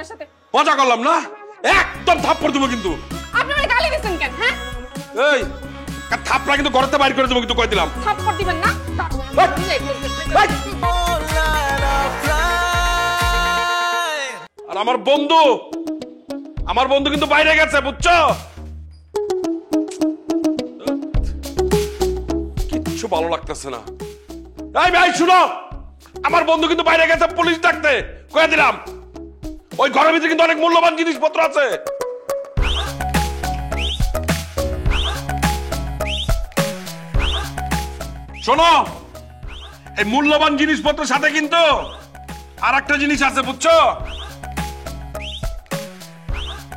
আপনার সাথে। মজা করলাম না, একদম থাপ্পড় দেবো কিন্তু। আপনি আমাকে গালি দিচ্ছেন কেন? হ্যাঁ, এই থাপ্পড়া কিন্তু ঘরেতে বাইর করে দেবো কিন্তু, কই দিলাম। থাপ্পড় দিবেন না? আর আমার বন্ধু কিন্তু বাইরে গেছে, বুঝছো? কিচ্ছু ভালো লাগতেছে না। এই ভাই শুনো, আমার বন্ধু কিন্তু বাইরে গেছে পুলিশ ডাকতে, কয়ে দিলাম। ওই ঘরের ভিতরে কিন্তু অনেক মূল্যবান জিনিসপত্র আছে। শোনো, এই মূল্যবান জিনিসপত্রের সাথে কিন্তু আর একটা জিনিস আছে, বুঝছো?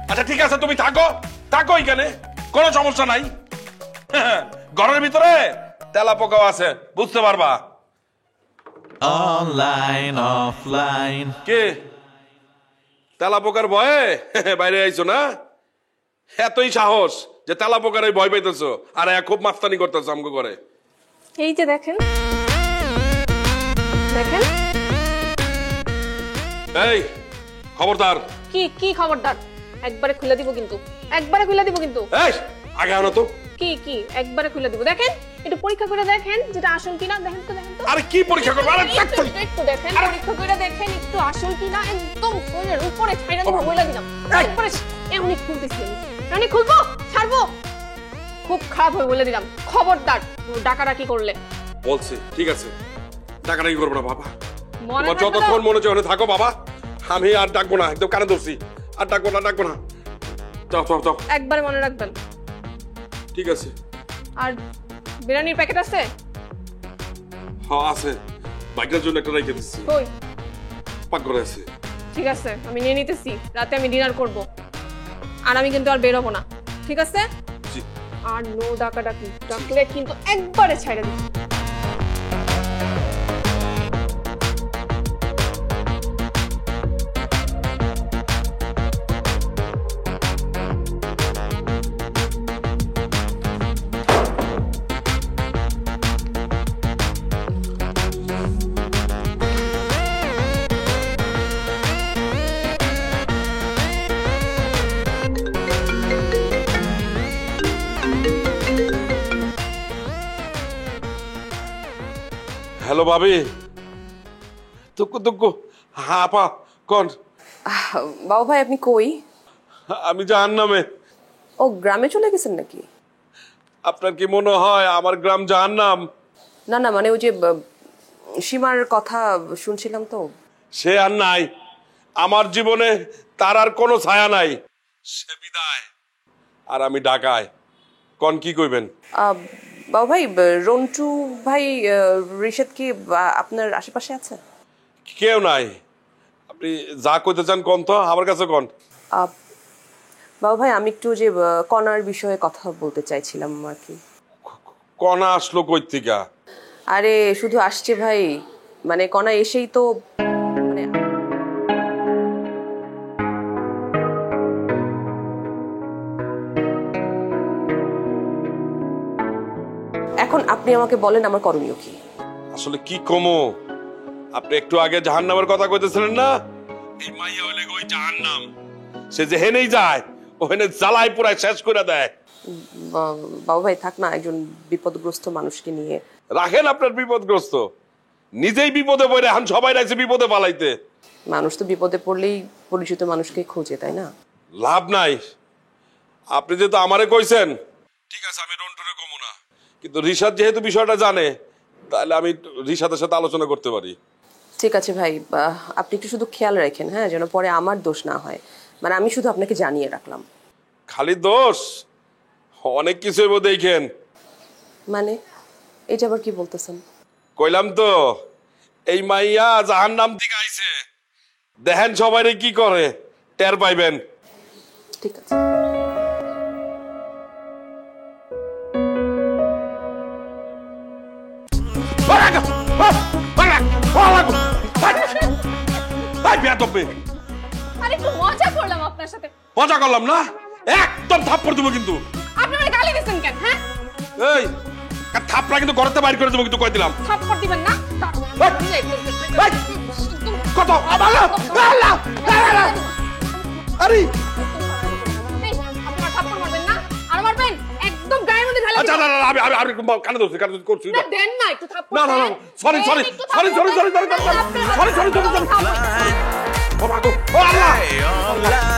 আচ্ছা ঠিক আছে, তুমি থাকো এখানে, কোনো সমস্যা নাই। ঘরের ভিতরে তেলা পোকাও আছে, বুঝতে পারবা। অনলাইন অফলাইন কে তেলা পোকার ভয়ে বাইরে আইছো না? এতই সাহস যে তেলা পোকার ভয় পাইতেছো, আর খুব মাস্তানি করতেছো আমগো করে। এই যে দেখেন দেখেন। এই খবরদার। কি খবরদার? একবারে খুলে দিব কিন্তু, একবারে খুলে দিব কিন্তু। এই আগে আনো তো। কি একবারে খুলে দিব। দেখেন, একটু পরীক্ষা করে দেখেন যেটা আসল কিনা। দেখেন তো। আরে কি পরীক্ষা করব? আরে একটু দেখেন, পরীক্ষা করে দেখেন একটু আসল কিনা। একদম ফোনের উপরে ছাইরা দিব, বইলা দিলাম। একবারে এমনি খুলতেছি, এমনি খুলবো, ছাড়বো, খুব খারাপ হয়ে বলে দিলাম। খবরদার ডাকাডাকি করলে। বলছি ঠিক আছে, ডাকাডাকি করবো না বাবা। মনে তোমার যতক্ষণ মনে হচ্ছে থাকো বাবা, আমি আর ডাকবো না, একদম কানে ধরছি। আর ডাকবো না। যাও। একবারে মনে রাখবেন। ঠিক আছে। আর বিরিয়ানির প্যাকেট আছে? হ্যাঁ আছে, বাইকের জন্য একটা রেখে দিচ্ছি। কই? পাকঘরে আছে। ঠিক আছে, আমি নিয়ে নিতেছি। রাতে আমি ডিনার করব, আর আমি কিন্তু আর বেরোবো না, ঠিক আছে? জি। আর নো ডাকাডাকি, ডাকলে কিন্তু একবারে ছাইড়া দিই। হ্যালো ভাবি। তুকু হ্যাঁ আপা কোন? বাবু ভাই আপনি কই? আমি জাহান্নামে। ও গ্রামে চলে গেছেন নাকি? আপনার কি মনে হয় আমার গ্রাম জাহান্নাম? না মানে ওই যে সীমার কথা শুনছিলাম তো। সে আর নাই আমার জীবনে, তার আর কোনো ছায়া নাই। সে বিদায়, আর আমি ঢাকায়। কোন কি কইবেন? বাবু ভাই রন্টু ভাই রিশাদ কি আপনার আশেপাশে আছে? কেউ নাই। আপনি যা কইতে চান কোন তো, আমার কাছে কোন। বাবু ভাই আমি একটু যে কণার বিষয়ে কথা বলতে চাইছিলাম আর কি। কণা আসলো কই থেকে? আরে শুধু আসছে ভাই, মানে কণা এসেই তো মানে এখন আপনি আমাকে বলেন আমার করণীয় কি? আসলে কি কমো, আপনি একটু আগে জাহান্নামের কথা কইতেছিলেন না? এই মাইয়া হইলে ওই জাহান্নাম। সে যেহেনেই যায় ওখানে জ্বালায় পুরাই শেষ করে দেয়। বাবু ভাই থাক না, একজন বিপদগ্রস্ত মানুষকে নিয়ে রাখেন আপনার বিপদগ্রস্ত। নিজেই বিপদে পড়ে এখন সবাই রাখছে বিপদে পালাইতে। মানুষ তো বিপদে পড়লেই পরিচিত মানুষকে খোঁজে, তাই না? লাভ নাই। আপনি যেহেতু আমারে কইছেন, ঠিক আছে আমি রন্টুরে কমু না, কিন্তু রিশাদ যেহেতু বিষয়টা জানে, তাহলে আমি রিশাদের সাথে আলোচনা করতে পারি। ঠিক আছে ভাই, আপনি একটু শুধু খেয়াল রাখেন, হ্যাঁ, যেন পরে আমার দোষ না হয়। মানে আমি শুধু আপনাকে জানিয়ে রাখলাম। খালি দোষ? অনেক কিছু দেখেন। মানে এটা আবার কি বলতেছেন? কইলাম তো এই মাইয়া জাহান্নাম থেকে আইছে, দেখেন সবাই কি করে, টের পাইবেন। ঠিক আছে। আরে একটু মজা করলাম আপনার সাথে। মজা করলাম না, একদম থাপ্পড় দেবো কিন্তু। আপনি আমাকে গালি দিচ্ছেন কেন? হ্যাঁ, এই থাপ্পড়া কিন্তু ঘরেতে বাইর করে দেবো কিন্তু, কই দিলাম। থাপ্পড় দিবেন না? কত আরে এই, আপনি আমার থাপ্পড় মারবেন না? আর মারবেন? একদম গায়ের মধ্যে ঢালা আচ্ছা দিবেন। না না আমি একটু কানে ধরছি করছি না, দেন না, একটু থাপ্পড় না না না দেন। সরি দেন, সরি একটু সরি থাপ্পড় সরি দেন। সরি সরি আপনার হাতে সরি সরি সরি থাপ্পড়। বাবা গো ও আল্লাহ Fly on line.